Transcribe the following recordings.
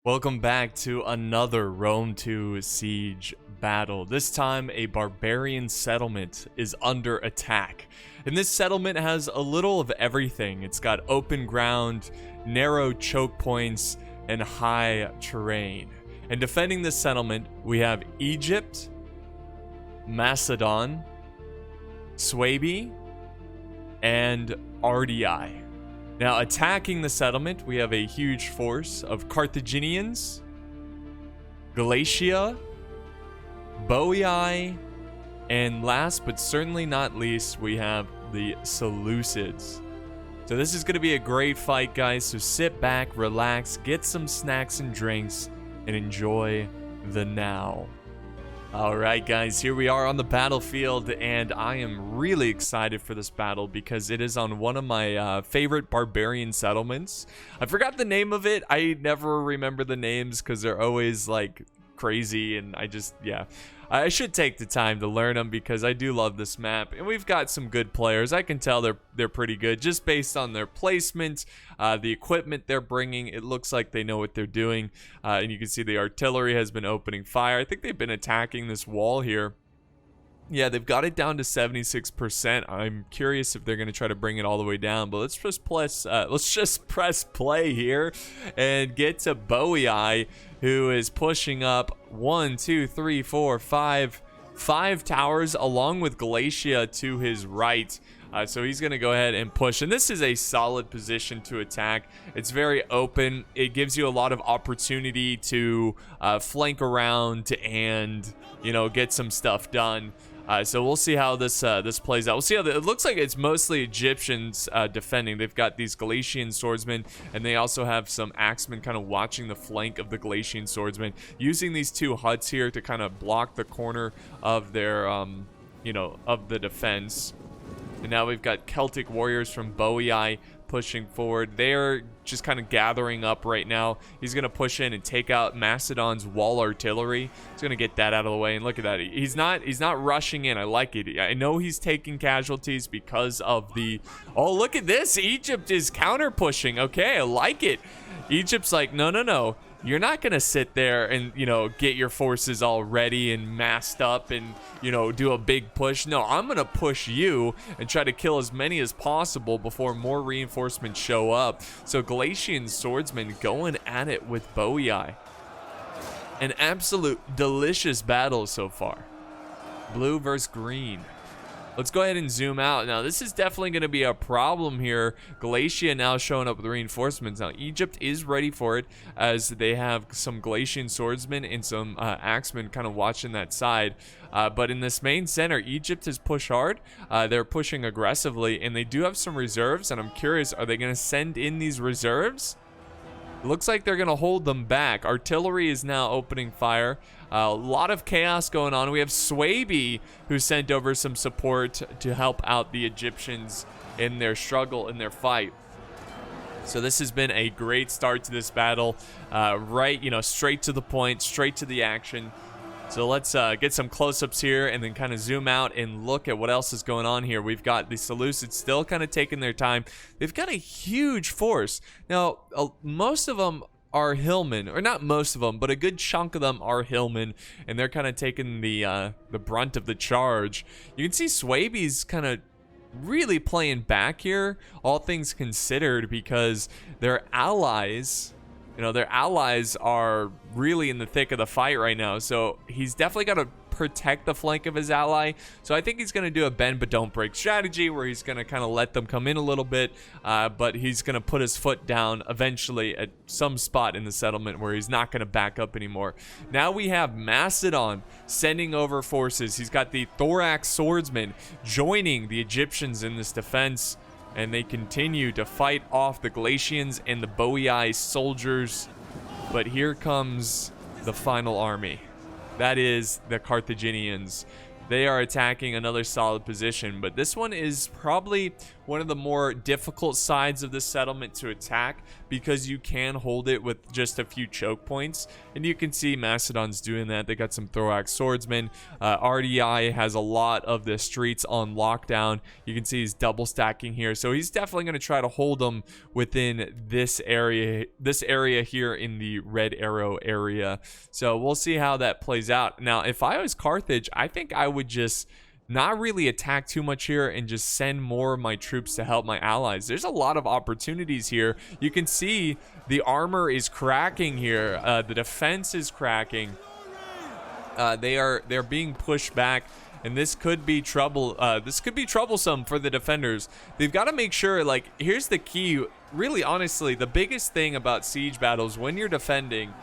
Welcome back to another Rome 2 siege battle. This time, a barbarian settlement is under attack. And this settlement has a little of everything. It's got open ground, narrow choke points, and high terrain. And defending this settlement, we have Egypt, Macedon, Swabi, and RDI. Now, attacking the settlement, we have a huge force of Carthaginians, Galatia, Boii, and last but certainly not least, we have the Seleucids. So this is going to be a great fight, guys. So sit back, relax, get some snacks and drinks, and enjoy the now. Alright guys, here we are on the battlefield, and I am really excited for this battle because it is on one of my favorite barbarian settlements. I forgot the name of it. I never remember the names because they're always like crazy, and I should take the time to learn them because I do love this map, and we've got some good players. I can tell they're pretty good just based on their placement, the equipment they're bringing. It looks like they know what they're doing, and you can see the artillery has been opening fire. I think they've been attacking this wall here. Yeah, they've got it down to 76%. I'm curious if they're going to try to bring it all the way down, but let's just press play here and get to Boii, who is pushing up 5 towers along with Galatia to his right. So he's going to go ahead and push, and this is a solid position to attack. It's very open. It gives you a lot of opportunity to flank around and, you know, get some stuff done. So we'll see how this plays out. We'll see how it looks like it's mostly Egyptians defending. They've got these Galatian swordsmen, and they also have some axemen kind of watching the flank of the Galatian swordsmen, using these two huts here to kind of block the corner of their, of the defense. And now we've got Celtic warriors from Boii pushing forward. They're just kind of gathering up right now. He's going to push in and take out Macedon's wall artillery. He's going to get that out of the way, and look at that. He's not rushing in. I like it. I know he's taking casualties because of the... Oh, look at this. Egypt is counter pushing. Okay, I like it. Egypt's like, no. You're not going to sit there and, get your forces all ready and massed up and, do a big push. No, I'm going to push you and try to kill as many as possible before more reinforcements show up. So Galatian swordsmen going at it with Boii. An absolute delicious battle so far. Blue versus green. Let's go ahead and zoom out. Now, this is definitely going to be a problem here. Galatia now showing up with reinforcements. Now, Egypt is ready for it as they have some Galatian swordsmen and some axemen kind of watching that side. But in this main center, Egypt has pushed hard. They're pushing aggressively, and they do have some reserves. And I'm curious, are they going to send in these reserves? It looks like they're going to hold them back. Artillery is now opening fire. A lot of chaos going on. We have Swabi, who sent over some support to help out the Egyptians in their struggle, in their fight. So this has been a great start to this battle. Straight to the point, straight to the action. So let's get some close-ups here and then kind of zoom out and look at what else is going on here. We've got the Seleucids still kind of taking their time. They've got a huge force. Now, most of them are hillmen, or not most of them, but a good chunk of them are hillmen, and they're kind of taking the brunt of the charge. You can see Swabi's kind of really playing back here, all things considered, because their allies... their allies are really in the thick of the fight right now. So he's definitely got to protect the flank of his ally. So I think he's going to do a bend but don't break strategy where he's going to kind of let them come in a little bit. But he's going to put his foot down eventually at some spot in the settlement where he's not going to back up anymore. Now we have Macedon sending over forces. He's got the thorax swordsmen joining the Egyptians in this defense. And they continue to fight off the Galatians and the Boii soldiers. But here comes the final army. That is the Carthaginians. they are attacking another solid position. But this one is probably one of the more difficult sides of the settlement to attack, because you can hold it with just a few choke points. And you can see Macedon's doing that. They got some thorax swordsmen. RDI has a lot of the streets on lockdown. You can see he's double stacking here, so he's definitely going to try to hold them within this area here in the red arrow area. So we'll see how that plays out. Now, if I was Carthage, I think I would just not really attack too much here and just send more of my troops to help my allies. There's a lot of opportunities here. You can see the armor is cracking here. The defense is cracking. They're being pushed back, and this could be trouble. This could be troublesome for the defenders. They've got to make sure, like, here's the key. Really, honestly, the biggest thing about siege battles when you're defending,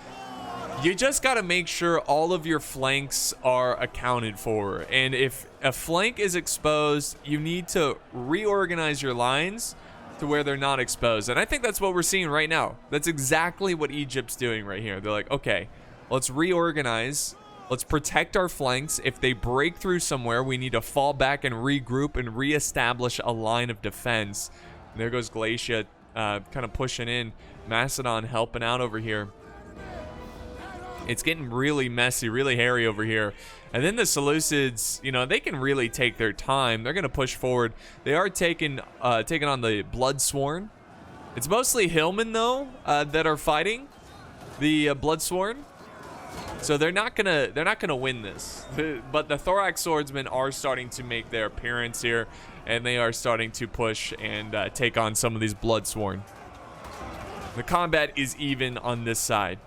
you just got to make sure all of your flanks are accounted for. And if a flank is exposed, you need to reorganize your lines to where they're not exposed. And I think that's what we're seeing right now. That's exactly what Egypt's doing right here. They're like, okay, let's reorganize. Let's protect our flanks. If they break through somewhere, we need to fall back and regroup and reestablish a line of defense. And there goes Galatia kind of pushing in. Macedon helping out over here. It's getting really messy, really hairy over here. And then the Seleucids, you know, they can really take their time. They're going to push forward. They are taking on the Bloodsworn. It's mostly Hillmen, though, that are fighting the Bloodsworn. So they're not gonna win this. But the Thorax Swordsmen are starting to make their appearance here, and they are starting to push and take on some of these Bloodsworn. The combat is even on this side.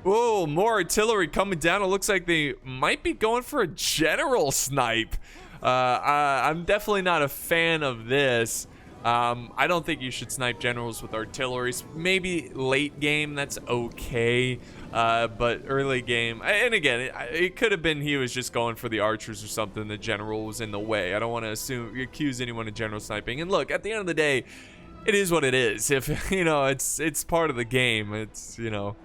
Whoa, more artillery coming down. It looks like they might be going for a general snipe. I'm definitely not a fan of this. I don't think you should snipe generals with artillery. Maybe late game, that's okay. But early game, and again, it could have been he was just going for the archers or something. The general was in the way. I don't want to accuse anyone of general sniping. And look, at the end of the day, it is what it is. If, you know, it's part of the game. It's, you know,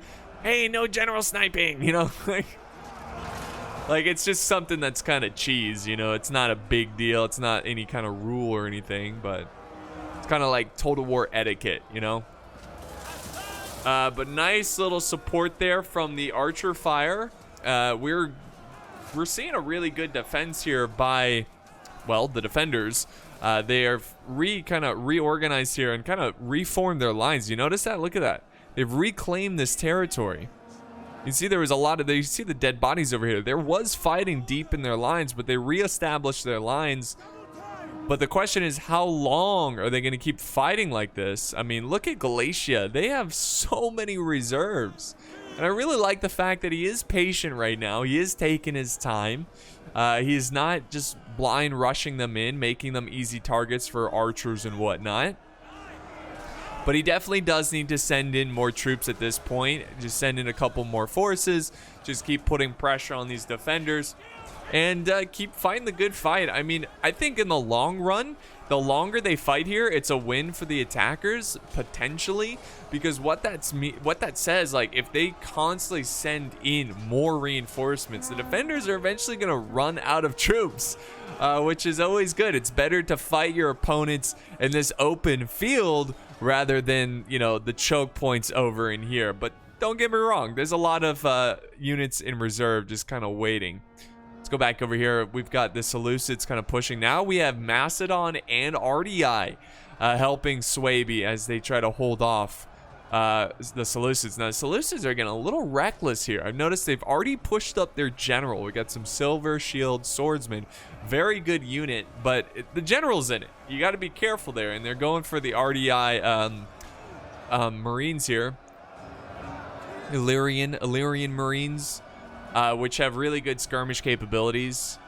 hey, no general sniping, you know, like it's just something that's kind of cheese, you know. It's not a big deal. It's not any kind of rule or anything, but it's kind of like Total War etiquette, you know. But nice little support there from the archer fire. We're seeing a really good defense here by, well, the defenders. They are kind of reorganized here and kind of reformed their lines. You notice that? Look at that. They've reclaimed this territory. You see there was a lot of, you see the dead bodies over here. There was fighting deep in their lines, but they reestablished their lines. But the question is, how long are they going to keep fighting like this? I mean, look at Galatia. They have so many reserves. And I really like the fact that he is patient right now. He is taking his time. He's not just blind rushing them in, making them easy targets for archers and whatnot. But he definitely does need to send in more troops at this point. Just send in a couple more forces. Just keep putting pressure on these defenders. And keep fighting the good fight. I mean, I think in the long run, the longer they fight here, it's a win for the attackers, potentially. Because what that says, like, if they constantly send in more reinforcements, the defenders are eventually going to run out of troops. Which is always good. It's better to fight your opponents in this open field rather than, you know, the choke points over in here. But don't get me wrong, there's a lot of units in reserve just kind of waiting. Let's go back over here. We've got the Seleucids kind of pushing. Now we have Macedon and RDI helping Swaby as they try to hold off the Seleucids. Now, the Seleucids are getting a little reckless here. I've noticed they've already pushed up their general. We got some silver shield swordsmen. Very good unit, but the general's in it. You got to be careful there, and they're going for the RDI Marines here. Illyrian Marines, which have really good skirmish capabilities.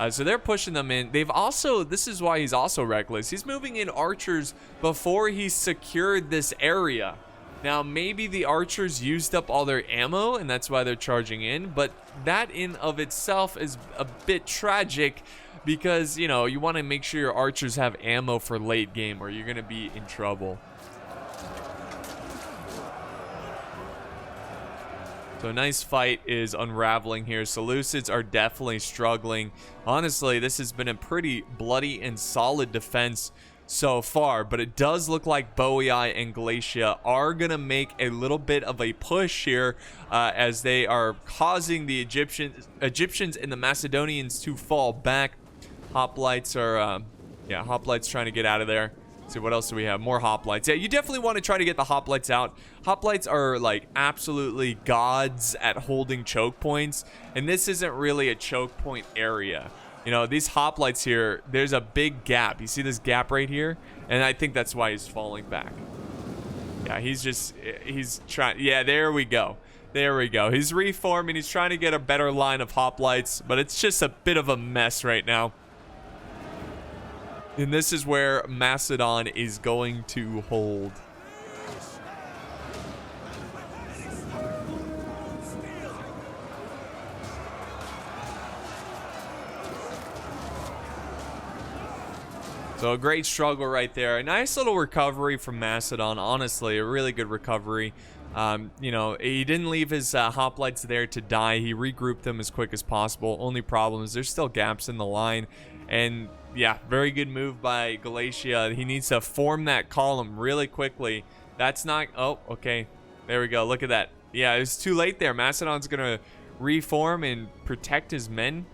So they're pushing them in. They've also, this is why he's also reckless. He's moving in archers before he's secured this area. Now, maybe the archers used up all their ammo, and that's why they're charging in. But that in of itself is a bit tragic because, you know, you want to make sure your archers have ammo for late game or you're going to be in trouble. So a nice fight is unraveling here. Seleucids are definitely struggling. Honestly, this has been a pretty bloody and solid defense so far, but it does look like Boii and Galatia are going to make a little bit of a push here as they are causing the Egyptians and the Macedonians to fall back. Hoplites are, Hoplites trying to get out of there. Let's see, what else do we have? More hoplites. Yeah, you definitely want to try to get the hoplites out. Hoplites are like absolutely gods at holding choke points, and this isn't really a choke point area. You know, these hoplites here, there's a big gap. You see this gap right here? And I think that's why he's falling back. Yeah, he's trying. Yeah, there we go. There we go. He's reforming. He's trying to get a better line of hoplites, but it's just a bit of a mess right now. And this is where Macedon is going to hold. So a great struggle right there. A nice little recovery from Macedon. Honestly, a really good recovery. You know, he didn't leave his hoplites there to die. He regrouped them as quick as possible. Only problem is there's still gaps in the line. And yeah, very good move by Galatia. He needs to form that column really quickly. That's not... Oh, okay. There we go. Look at that. Yeah, it's too late there. Macedon's going to reform and protect his men.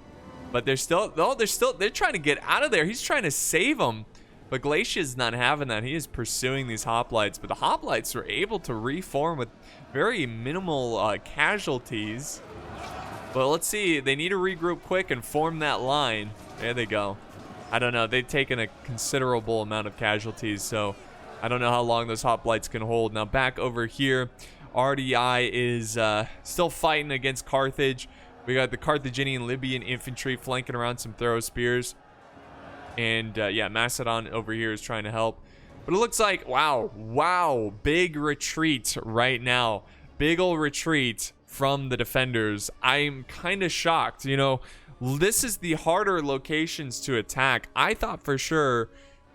But they're trying to get out of there. He's trying to save them. But Galatia's not having that. He is pursuing these hoplites. But the hoplites were able to reform with very minimal casualties. But let's see. They need to regroup quick and form that line. There they go. I don't know. They've taken a considerable amount of casualties. So I don't know how long those hoplites can hold. Now back over here. RDI is still fighting against Carthage. We got the Carthaginian Libyan infantry flanking around some throw spears. And yeah, Macedon over here is trying to help. But it looks like, wow, big retreat right now. Big ol' retreat from the defenders. I'm kind of shocked. You know, this is the harder locations to attack. I thought for sure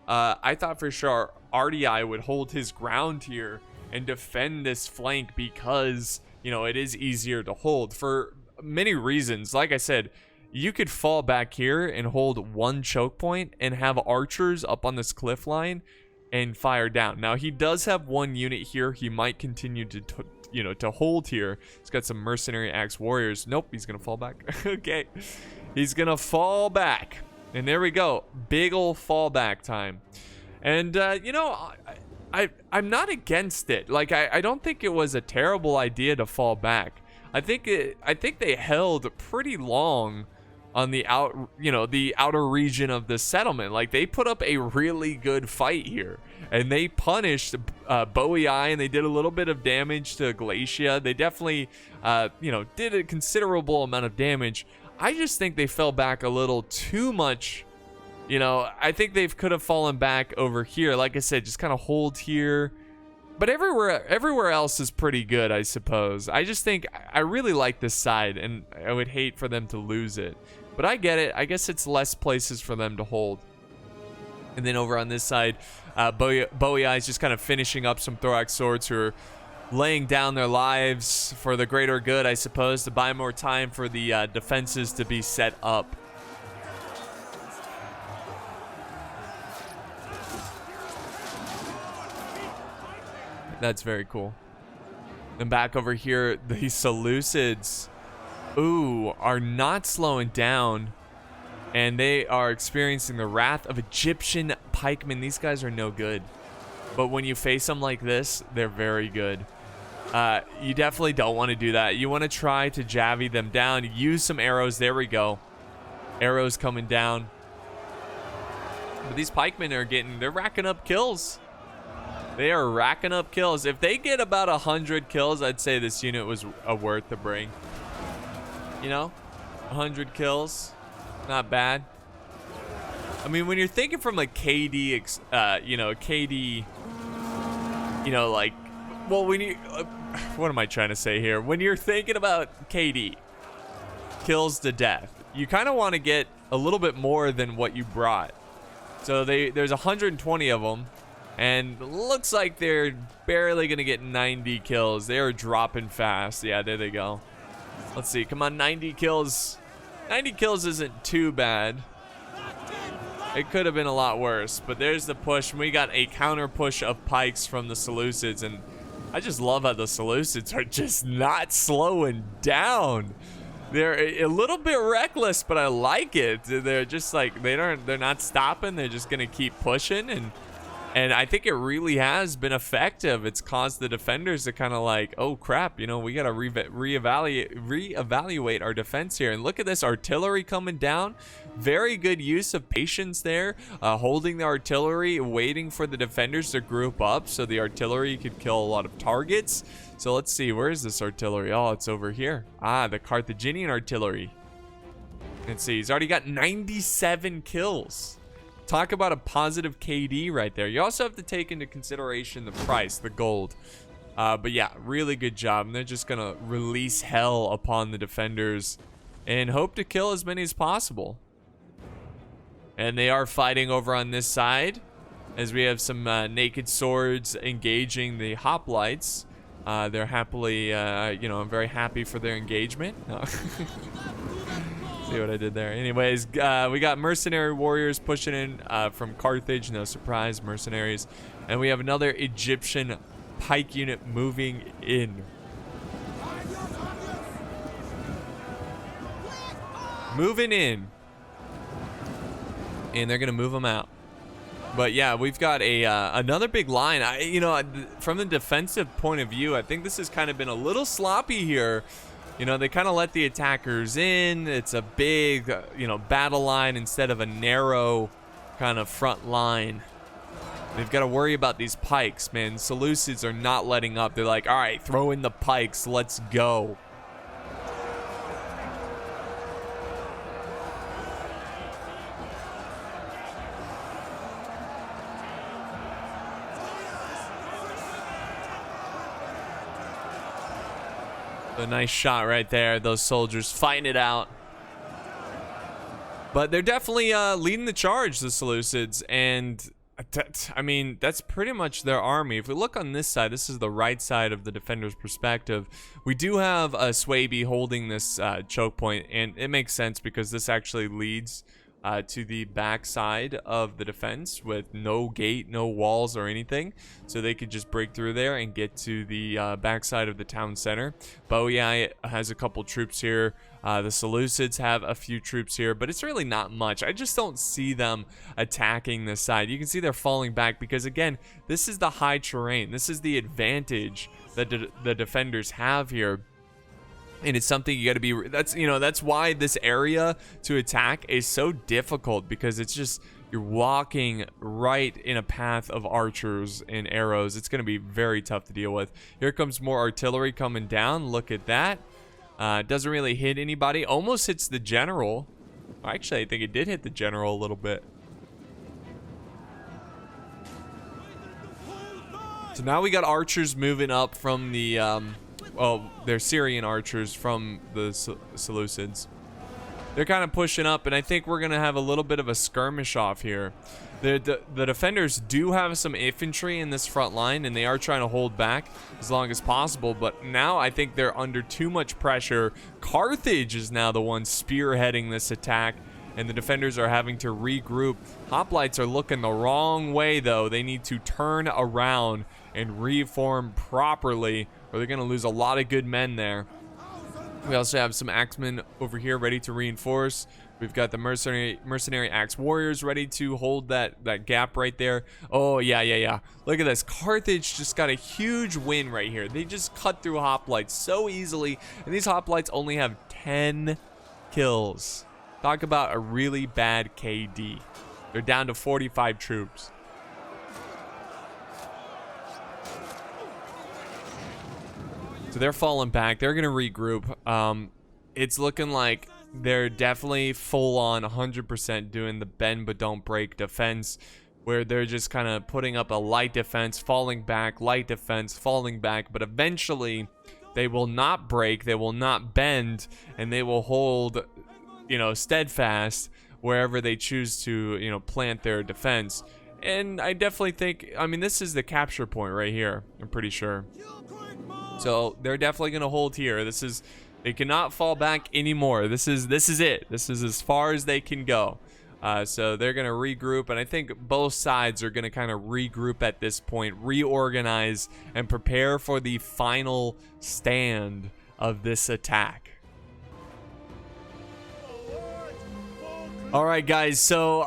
RDI would hold his ground here and defend this flank because, you know, it is easier to hold for many reasons. Like I said, you could fall back here and hold one choke point and have archers up on this cliff line and fire down. Now he does have one unit here. He might continue to hold here. He's got some mercenary axe warriors. Nope, he's gonna fall back. Okay, he's gonna fall back, and there we go. Big ol' fallback time. And you know, I'm not against it. Like I don't think it was a terrible idea to fall back. I think they held pretty long on the outer region of the settlement. Like they put up a really good fight here, and they punished Boii, and they did a little bit of damage to Galatia. They definitely did a considerable amount of damage. I just think they fell back a little too much. You know, I think they could have fallen back over here. Like I said, just kind of hold here. But everywhere else is pretty good, I suppose. I just think I really like this side, and I would hate for them to lose it. But I get it. I guess it's less places for them to hold. And then over on this side, Boii is just kind of finishing up some thorax swords who are laying down their lives for the greater good, I suppose, to buy more time for the defenses to be set up. That's very cool. And back over here, the Seleucids, are not slowing down. And they are experiencing the wrath of Egyptian pikemen. These guys are no good. But when you face them like this, they're very good. You definitely don't want to do that. You want to try to javi them down. Use some arrows. There we go. Arrows coming down. But these pikemen they're racking up kills. They are racking up kills. If they get about 100 kills, I'd say this unit was worth the bring. You know, 100 kills, not bad. I mean, when you're thinking from like KD, what am I trying to say here? When you're thinking about KD, kills to death, you kind of want to get a little bit more than what you brought. So there's 120 of them. And looks like they're barely going to get 90 kills. They are dropping fast. Yeah, there they go. Let's see. Come on, 90 kills. 90 kills isn't too bad. It could have been a lot worse. But there's the push. We got a counter push of pikes from the Seleucids. And I just love how the Seleucids are just not slowing down. They're a little bit reckless, but I like it. They're just like, they're not stopping. They're just going to keep pushing. And I think it really has been effective. It's caused the defenders to kind of like, oh crap, you know, we got to reevaluate our defense here. And look at this artillery coming down. Very good use of patience there, holding the artillery, waiting for the defenders to group up so the artillery could kill a lot of targets. So let's see, where is this artillery? Oh, it's over here. Ah, the Carthaginian artillery. Let's see, he's already got 97 kills. Talk about a positive KD right there. You also have to take into consideration the price, the gold. But yeah, really good job. And they're just going to release hell upon the defenders and hope to kill as many as possible. And they are fighting over on this side as we have some naked swords engaging the hoplites. They're happily, you know, I'm very happy for their engagement. See what I did there. Anyways, we got mercenary warriors pushing in from Carthage. No surprise, mercenaries. And we have another Egyptian pike unit moving in. Moving in. And they're going to move them out. But yeah, we've got a another big line. You know, from the defensive point of view, I think this has kind of been a little sloppy here. You know, they kind of let the attackers in. It's a big, you know, battle line instead of a narrow kind of front line. They've got to worry about these pikes, man. Seleucids are not letting up. They're like, all right, throw in the pikes. Let's go. A nice shot right there. Those soldiers fighting it out. But they're definitely leading the charge, the Seleucids. And, I mean, that's pretty much their army. If we look on this side, this is the right side of the defender's perspective. We do have Swaby holding this choke point. And it makes sense because this actually leads to the back side of the defense with no gate, no walls or anything, so they could just break through there and get to the back side of the town center. Boei has a couple troops here. The Seleucids have a few troops here, but it's really not much. I just don't see them attacking this side. You can see they're falling back because, again, this is the high terrain. This is the advantage that the defenders have here. And it's something you got to be, that's why this area to attack is so difficult, because it's just, you're walking right in a path of archers and arrows. It's going to be very tough to deal with. Here comes more artillery coming down. Look at that. Doesn't really hit anybody. Almost hits the general. Actually, I think it did hit the general a little bit. So now we got archers moving up from the, well, they're Syrian archers from the Seleucids. They're kind of pushing up, and I think we're going to have a little bit of a skirmish off here. The defenders do have some infantry in this front line, and they are trying to hold back as long as possible. But now I think they're under too much pressure. Carthage is now the one spearheading this attack, and the defenders are having to regroup. Hoplites are looking the wrong way, though. They need to turn around and reform properly, or they're going to lose a lot of good men there. We also have some axemen over here ready to reinforce. We've got the mercenary axe warriors ready to hold that gap right there. Oh, yeah. Look at this. Carthage just got a huge win right here. They just cut through hoplites so easily, and these hoplites only have 10 kills. Talk about a really bad KD. They're down to 45 troops. So they're falling back. They're going to regroup. It's looking like they're definitely full on 100% doing the bend but don't break defense, where they're just kind of putting up a light defense, falling back, light defense, falling back. But eventually they will not break, they will not bend, and they will hold, steadfast wherever they choose to, plant their defense. And I definitely think, I mean, this is the capture point right here, I'm pretty sure. So they're definitely going to hold here. They cannot fall back anymore. This is it. This is as far as they can go. So they're going to regroup, and I think both sides are going to kind of regroup at this point, reorganize, and prepare for the final stand of this attack. All right, guys, so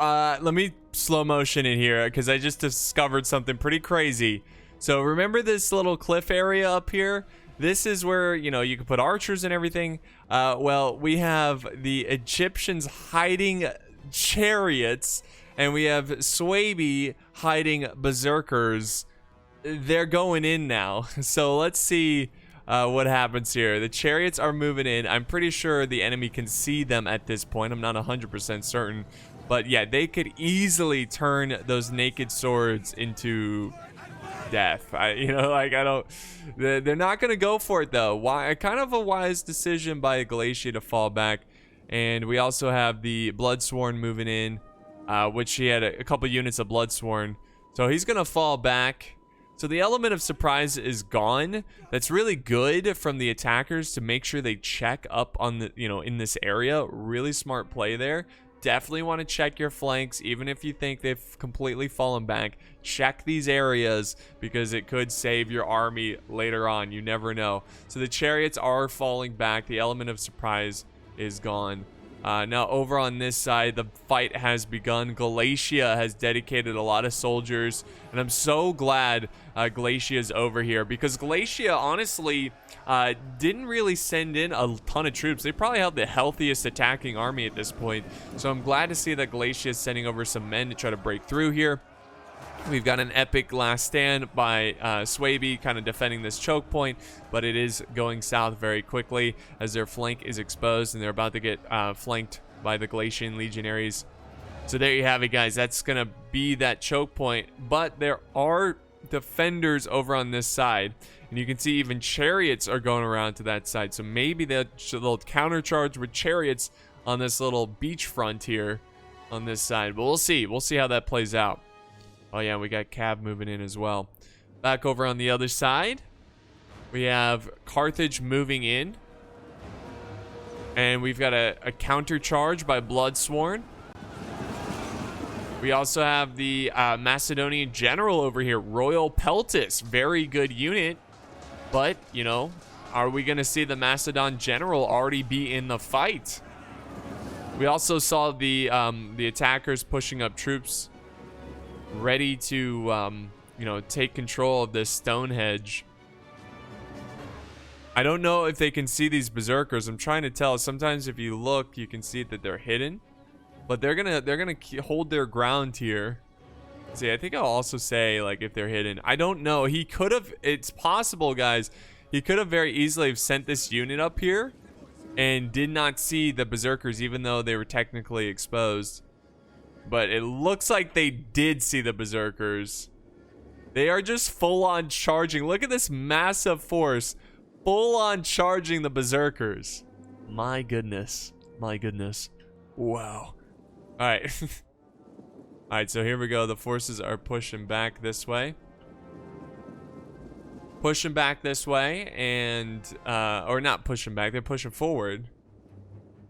let me slow motion in here because I just discovered something pretty crazy. So remember this little cliff area up here? This is where, you know, you can put archers and everything. Well, we have the Egyptians hiding chariots, and we have Swaby hiding berserkers. They're going in now. So let's see what happens here. The chariots are moving in. I'm pretty sure the enemy can see them at this point. I'm not 100% certain. But yeah, they could easily turn those naked swords into death. They're not gonna go for it though. Why? Kind of a wise decision by Glacia to fall back. And we also have the Bloodsworn moving in, which he had a couple units of Bloodsworn, so he's gonna fall back. So the element of surprise is gone. That's really good from the attackers to make sure they check up on the, you know, in this area. Really smart play there. Definitely want to check your flanks, even if you think they've completely fallen back. Check these areas because it could save your army later on. You never know. So the chariots are falling back. The element of surprise is gone. Now over on this side, the fight has begun. Glacia has dedicated a lot of soldiers, and I'm so glad Glacia is over here, because Glacia honestly didn't really send in a ton of troops. They probably have the healthiest attacking army at this point, so I'm glad to see that Glacia is sending over some men to try to break through here. We've got an epic last stand by Swaby kind of defending this choke point, but it is going south very quickly as their flank is exposed, and they're about to get flanked by the Glacian legionaries. So there you have it, guys. That's going to be that choke point, but there are defenders over on this side, and you can see even chariots are going around to that side. So maybe they'll countercharge with chariots on this little beachfront here on this side. But we'll see. We'll see how that plays out. Oh yeah, we got Cav moving in as well. Back over on the other side, we have Carthage moving in. And we've got a counter charge by Bloodsworn. We also have the Macedonian general over here, Royal Peltis. Very good unit. But, you know, are we going to see the Macedon general already be in the fight? We also saw the attackers pushing up troops, ready to, you know, take control of this Stonehenge. I don't know if they can see these berserkers. I'm trying to tell. Sometimes if you look, you can see that they're hidden, but they're gonna hold their ground here. See, I think I'll also say, like, if they're hidden. I don't know. He could have. It's possible, guys. He could have very easily have sent this unit up here and did not see the berserkers, even though they were technically exposed. But it looks like they did see the berserkers. They are just full-on charging. Look at this massive force. Full-on charging the berserkers. My goodness. My goodness. Wow. Alright. Alright, so here we go. The forces are pushing back this way. Pushing back this way. And, or not pushing back. They're pushing forward.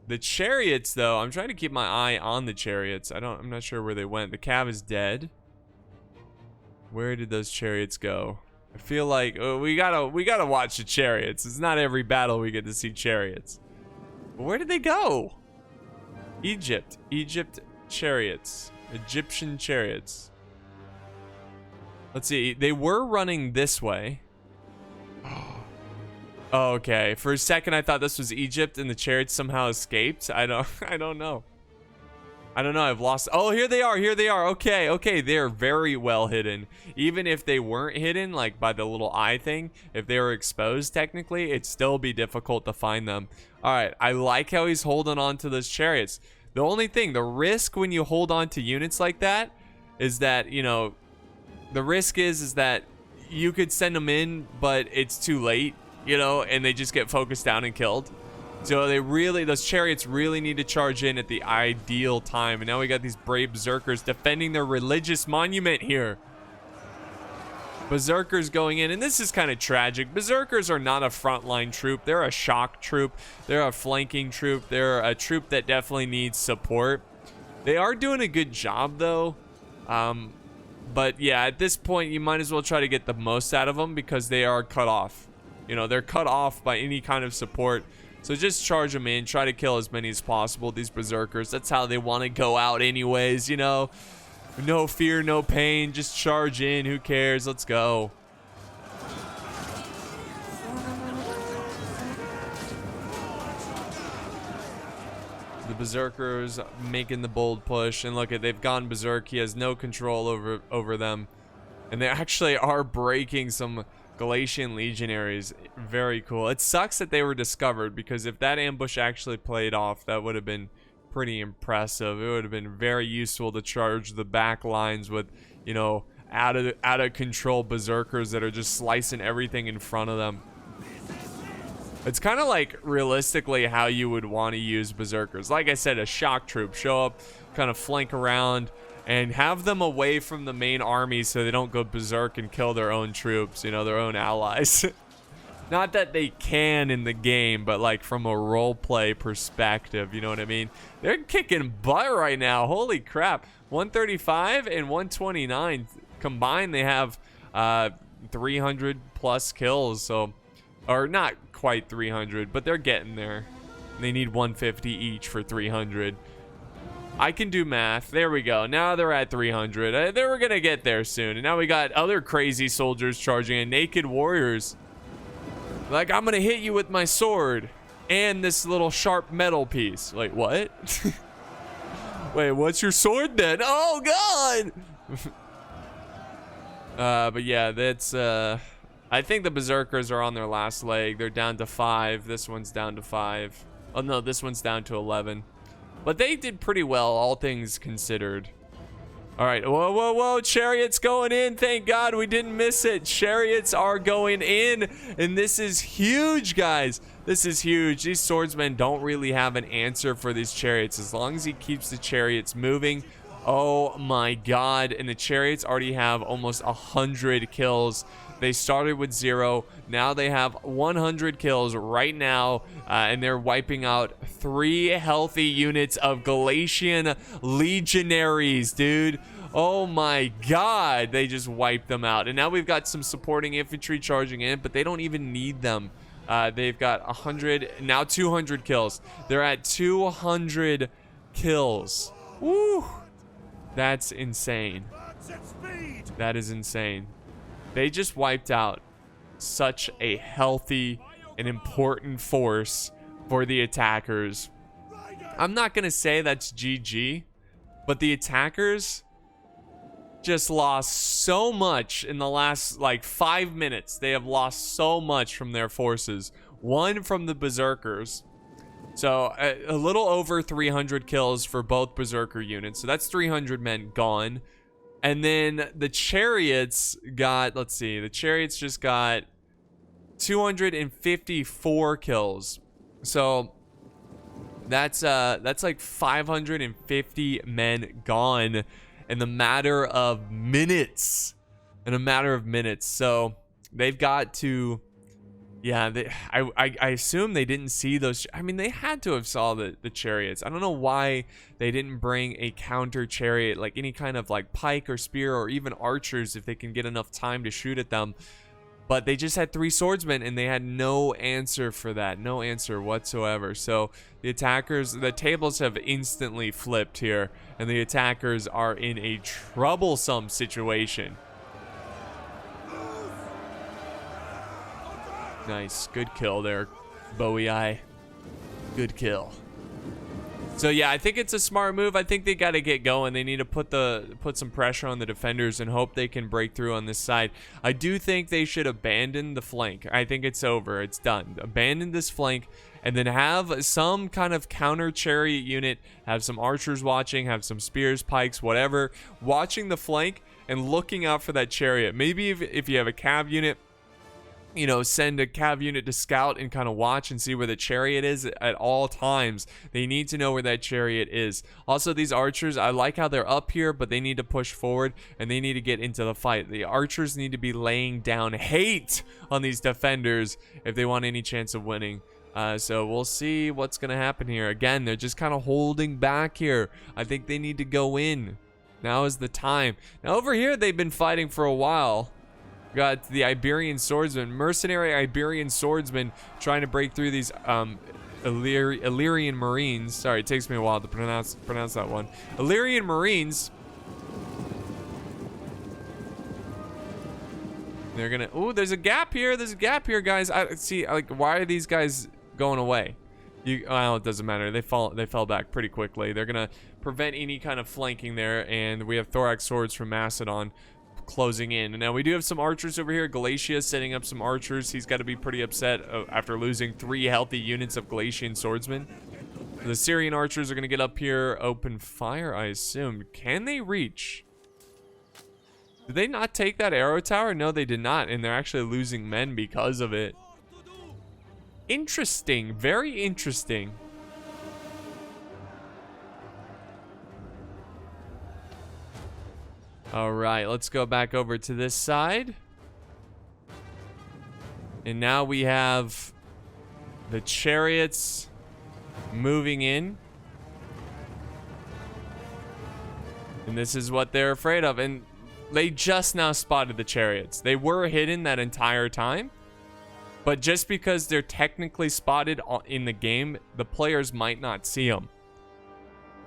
The chariots, though, I'm trying to keep my eye on the chariots. I'm not sure where they went. The Cav is dead. Where did those chariots go? I feel like we gotta watch the chariots. It's not every battle we get to see chariots. But where did they go? Egypt chariots, Egyptian chariots. Let's see. They were running this way. Oh, okay. For a second, I thought this was Egypt and the chariots somehow escaped. I don't know. I don't know. I've lost. Oh, here they are. Here they are. Okay. Okay. They're very well hidden. Even if they weren't hidden, like by the little eye thing, if they were exposed, technically, it'd still be difficult to find them. All right. I like how he's holding on to those chariots. The only thing, the risk when you hold on to units like that is that, you know, the risk is that you could send them in, but it's too late. You know, and they just get focused down and killed. So those chariots really need to charge in at the ideal time. And now we got these brave berserkers defending their religious monument here. Berserkers going in, and this is kind of tragic. Berserkers are not a frontline troop. They're a shock troop. They're a flanking troop. They're a troop that definitely needs support. They are doing a good job, though. But yeah, at this point, you might as well try to get the most out of them because they are cut off. You know, they're cut off by any kind of support. So just charge them in. Try to kill as many as possible, these berserkers. That's how they want to go out anyways, you know. No fear, no pain. Just charge in. Who cares? Let's go. The berserkers making the bold push. And look, they've gone berserk. He has no control over them. And they actually are breaking some Galatian legionaries. Very cool. It sucks that they were discovered, because if that ambush actually played off, that would have been pretty impressive. It would have been very useful to charge the back lines with, you know, out of control berserkers that are just slicing everything in front of them. It's kind of like realistically how you would want to use berserkers. Like I said, a shock troop. Show up, kind of flank around, and have them away from the main army so they don't go berserk and kill their own troops, you know, their own allies. Not that they can in the game, but like from a roleplay perspective, you know what I mean? They're kicking butt right now. Holy crap. 135 and 129 combined, they have 300 plus kills. So, or not quite 300, but they're getting there. They need 150 each for 300. I can do math. There we go. Now they're at 300. They were going to get there soon. And now we got other crazy soldiers charging in. Naked warriors. Like, I'm going to hit you with my sword and this little sharp metal piece. Like, what? Wait, what's your sword then? Oh, God! But yeah, that's... I think the berserkers are on their last leg. They're down to 5. This one's down to 5. Oh, no, this one's down to 11. But they did pretty well, all things considered. All right. Whoa, whoa, whoa. Chariots going in. Thank God we didn't miss it. Chariots are going in. And this is huge, guys. This is huge. These swordsmen don't really have an answer for these chariots. As long as he keeps the chariots moving. Oh, my God. And the chariots already have almost 100 kills. They started with 0. Now they have 100 kills right now. And they're wiping out 3 healthy units of Galatian legionaries, dude. Oh my God. They just wiped them out. And now we've got some supporting infantry charging in, but they don't even need them. They've got 100, now 200 kills. They're at 200 kills. Woo. That's insane. That is insane. They just wiped out such a healthy and important force for the attackers. I'm not going to say that's GG, but the attackers just lost so much in the last, like, 5 minutes. They have lost so much from their forces. 1 from the berserkers. So, a little over 300 kills for both berserker units. So, that's 300 men gone. And then the chariots got, let's see, the chariots just got 254 kills. So that's like 550 men gone in the matter of minutes. So they've got to, yeah, I assume they didn't see those. I mean, they had to have saw the chariots. I don't know why they didn't bring a counter chariot, like any kind of like pike or spear or even archers if they can get enough time to shoot at them. But they just had 3 swordsmen and they had no answer for that. No answer whatsoever. So the attackers, the tables have instantly flipped here. And the attackers are in a troublesome situation. Nice. Good kill there, Bowie Eye. Good kill. So yeah, I think it's a smart move. I think they got to get going. They need to put some pressure on the defenders and hope they can break through on this side. I do think they should abandon the flank. I think it's over. It's done. Abandon this flank and then have some kind of counter chariot unit, have some archers watching, have some spears, pikes, whatever, watching the flank and looking out for that chariot. Maybe if you have a cav unit, you know, send a cav unit to scout and kind of watch and see where the chariot is at all times. They need to know where that chariot is. Also, these archers, I like how they're up here, but they need to push forward and they need to get into the fight. The archers need to be laying down hate on these defenders if they want any chance of winning. So we'll see what's going to happen here. Again, they're just kind of holding back here. I think they need to go in. Now is the time. Now over here, they've been fighting for a while. Got the Iberian swordsman, mercenary Iberian swordsman trying to break through these Illyrian Marines. Sorry, it takes me a while to pronounce that one. Illyrian Marines. They're gonna. Oh, there's a gap here. There's a gap here, guys. I see. Like, why are these guys going away? Well, it doesn't matter. They fell back pretty quickly. They're gonna prevent any kind of flanking there, and we have thorax swords from Macedon closing in. And now we do have some archers over here. Galatia setting up some archers. He's got to be pretty upset after losing 3 healthy units of Galatian swordsmen. The Syrian archers are going to get up here, open fire, I assume. Can they reach? Did they not take that arrow tower? No, they did not, and they're actually losing men because of it. Interesting, very interesting. All right, let's go back over to this side. And now we have the chariots moving in. And this is what they're afraid of. And they just now spotted the chariots. They were hidden that entire time. But just because they're technically spotted in the game, the players might not see them.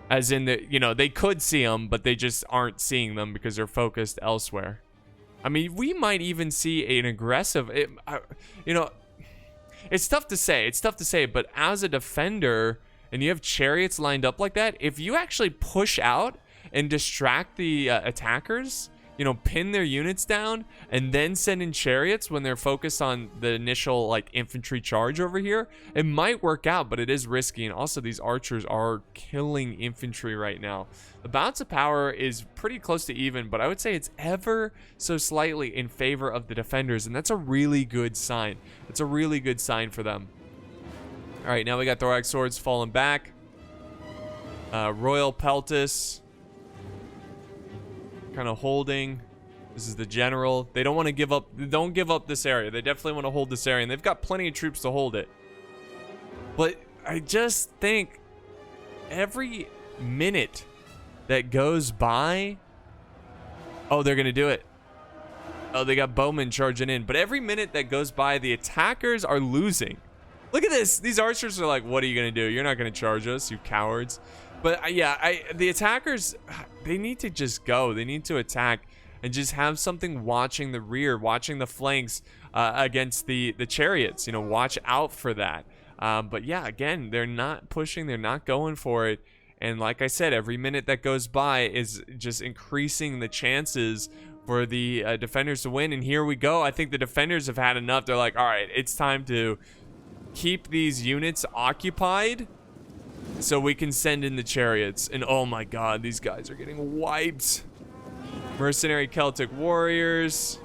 As in, you know, they could see them, but they just aren't seeing them because they're focused elsewhere. I mean, we might even see an aggressive, you know, it's tough to say. It's tough to say, but as a defender, and you have chariots lined up like that, if you actually push out and distract the attackers, you know, pin their units down and then send in chariots when they're focused on the initial like infantry charge over here, it might work out, but it is risky. And also these archers are killing infantry right now. The balance of power is pretty close to even, but I would say it's ever so slightly in favor of the defenders, and that's a really good sign. It's a really good sign for them. All right, now we got thorax swords falling back. Royal Peltis kind of holding. This is the general. They don't want to give up. Don't give up this area. They definitely want to hold this area, and they've got plenty of troops to hold it. But I just think every minute that goes by, oh, they're gonna do it. Oh, they got bowmen charging in. But every minute that goes by, the attackers are losing. Look at this. These archers are like, what are you gonna do? You're not gonna charge us, you cowards. But yeah, the attackers, they need to just go. They need to attack and just have something watching the rear, watching the flanks against the chariots. You know, watch out for that. But yeah, again, they're not pushing. They're not going for it. And like I said, every minute that goes by is just increasing the chances for the defenders to win. And here we go. I think the defenders have had enough. They're like, all right, it's time to keep these units occupied so we can send in the chariots. And oh my god, these guys are getting wiped. Mercenary Celtic warriors.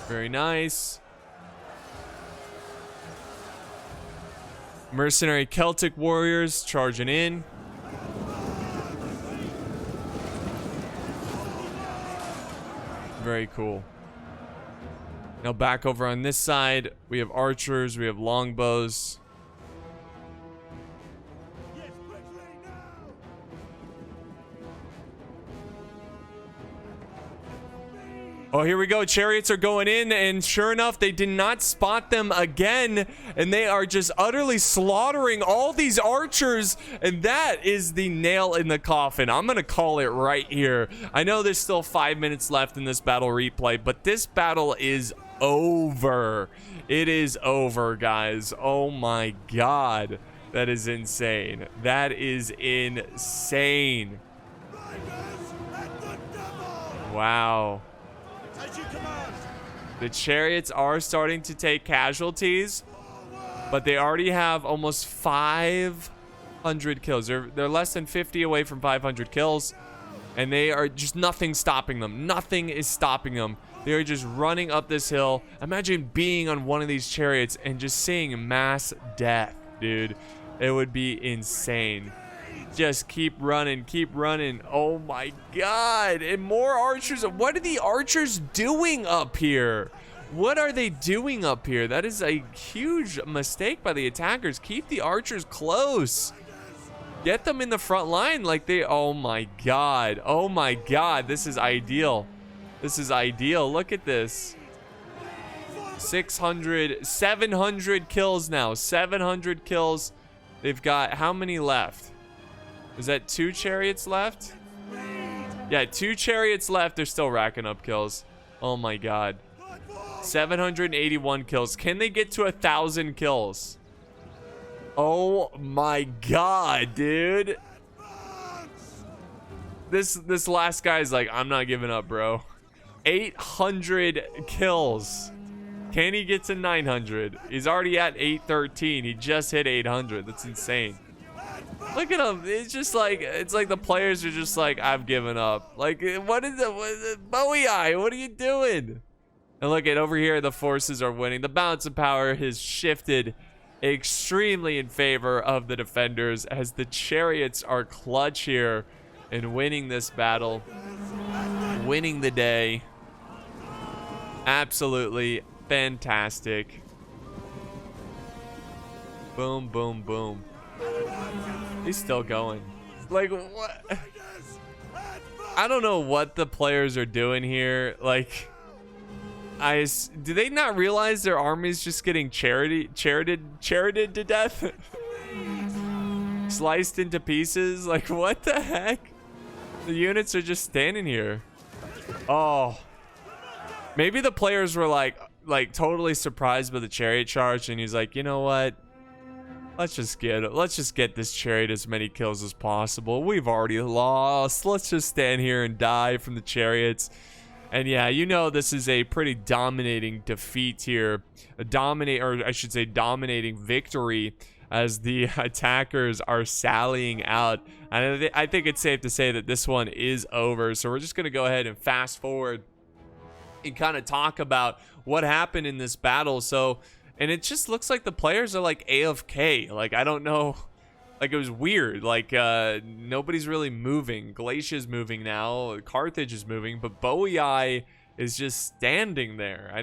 Very nice. Mercenary Celtic warriors charging in. Very cool. Now back over on this side, we have archers, we have longbows. Oh, here we go. Chariots are going in, and sure enough, they did not spot them again, and they are just utterly slaughtering all these archers, and that is the nail in the coffin. I'm gonna call it right here. I know there's still 5 minutes left in this battle replay, but this battle is over. It is over, guys. Oh my god. That is insane. That is insane. Wow. The chariots are starting to take casualties, but they already have almost 500 kills. They're less than 50 away from 500 kills. And they are just, nothing stopping them. Nothing is stopping them. They are just running up this hill. Imagine being on one of these chariots and just seeing mass death, dude. It would be insane. Just keep running, keep running. Oh my god. And more archers. What are the archers doing up here? What are they doing up here? That is a huge mistake by the attackers. Keep the archers close. Get them in the front line like they... Oh my god. Oh my god. This is ideal. This is ideal. Look at this. 700 kills now. 700 kills. They've got how many left? Is that 2 chariots left? Yeah, 2 chariots left. They're still racking up kills. Oh my god. 781 kills. Can they get to 1,000 kills? Oh my god, dude. This last guy's like, I'm not giving up, bro. 800 kills. Can he get to 900? He's already at 813. He just hit 800. That's insane. Look at him. It's just like, it's like the players are just like, I've given up. Like, what is it? Bowie Eye, what are you doing? And look at over here, the forces are winning. The balance of power has shifted extremely in favor of the defenders as the chariots are clutch here in winning this battle, winning the day. Absolutely fantastic. Boom, boom, boom. He's still going. Like, what? I don't know what the players are doing here. Like, do they not realize their army's just getting charioted to death? Sliced into pieces? Like, what the heck? The units are just standing here. Oh. Maybe the players were like totally surprised by the chariot charge, and he's like, you know what? Let's just get this chariot as many kills as possible. We've already lost. Let's just stand here and die from the chariots. And yeah, you know, this is a pretty dominating defeat here. Dominating victory as the attackers are sallying out. And I think it's safe to say that this one is over. So we're just going to go ahead and fast forward and kind of talk about what happened in this battle. So, and it just looks like the players are like AFK. Like, I don't know. Like, it was weird. Like, nobody's really moving. Galatia's moving now. Carthage is moving. But Boii is just standing there. I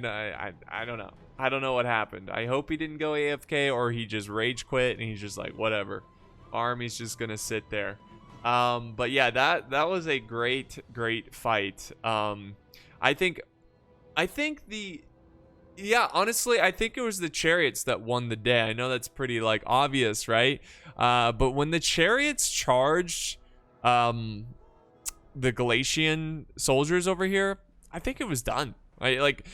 don't know. I don't know what happened. I hope he didn't go AFK or he just rage quit and he's just like, whatever. Army's just going to sit there. But yeah, that was a great fight. Yeah, honestly, I think it was the chariots that won the day. I know that's pretty, like, obvious, right? But when the chariots charged the Galatian soldiers over here, I think it was done. Right? Like,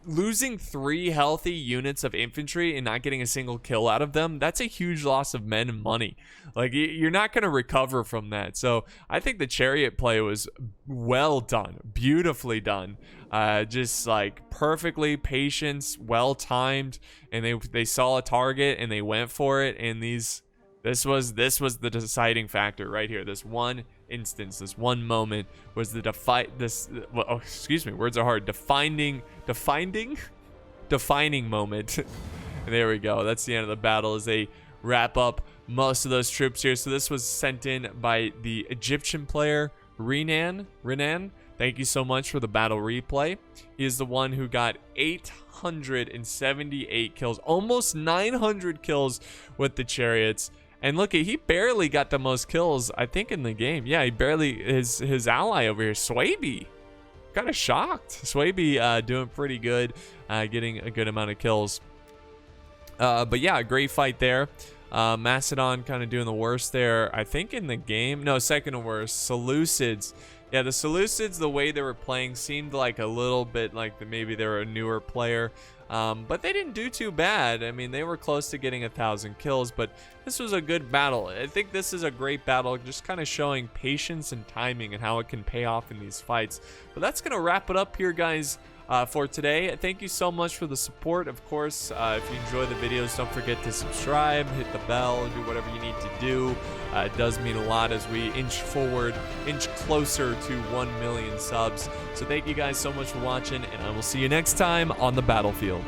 losing 3 healthy units of infantry and not getting a single kill out of them, that's a huge loss of men and money. Like, you're not going to recover from that. So I think the chariot play was well done, beautifully done. Just like perfectly patience, well timed, and they saw a target and they went for it. And this was the deciding factor right here. This one instance, this one moment was the words are hard. Defining moment. There we go. That's the end of the battle as they wrap up most of those troops here. So this was sent in by the Egyptian player Renan. Thank you so much for the battle replay. He is the one who got 878 kills, almost 900 kills with the chariots. And look, he barely got the most kills, I think, in the game. Yeah, he barely, his ally over here, Swaby. Kind of shocked. Swaby doing pretty good, getting a good amount of kills. But yeah, a great fight there. Macedon kind of doing the worst there, I think, in the game. No, second to worst. Seleucids. Yeah, the Seleucids, the way they were playing seemed like a little bit like maybe they were a newer player. But they didn't do too bad. I mean, they were close to getting 1,000 kills, but this was a good battle. I think this is a great battle, just kind of showing patience and timing and how it can pay off in these fights. But that's going to wrap it up here, guys. for today. Thank you so much for the support. Of course, if you enjoy the videos, don't forget to subscribe, hit the bell, do whatever you need to do. It does mean a lot as we inch closer to 1 million subs. So thank you guys so much for watching, and I will see you next time on the battlefield.